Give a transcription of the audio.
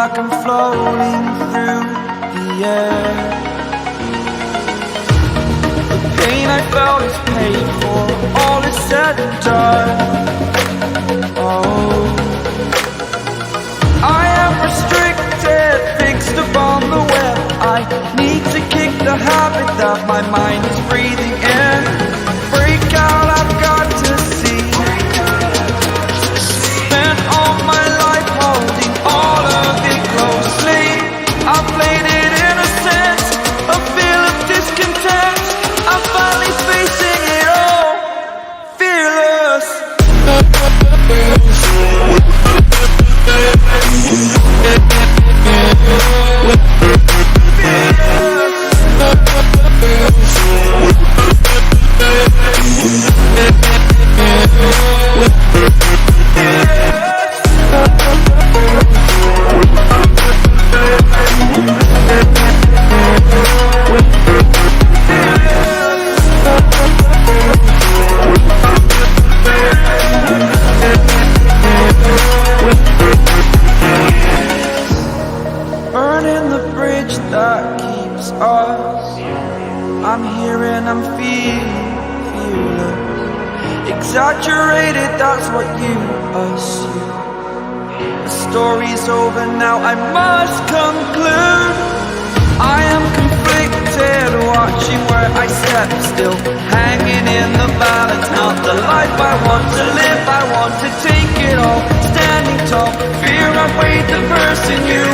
like I'm floating through the air. The pain I felt is paid for, all is said and done. Oh, I am restricted, fixed upon the web. I need to kick the habit that my mind is breathing in. Break out, I've got to see. Spent all my life holding all of it closely. I played it innocent, a feel of discontent. I'm finally facing it all, fearless. Burning the bridge that keeps us. I'm here and I'm feeling exaggerated, that's what you assume. The story's over now, I must conclude. I am conflicted, watching where I step still, hanging in the balance. Not the life I want to live, I want to take it all. Standing tall, fear I've weighed the person you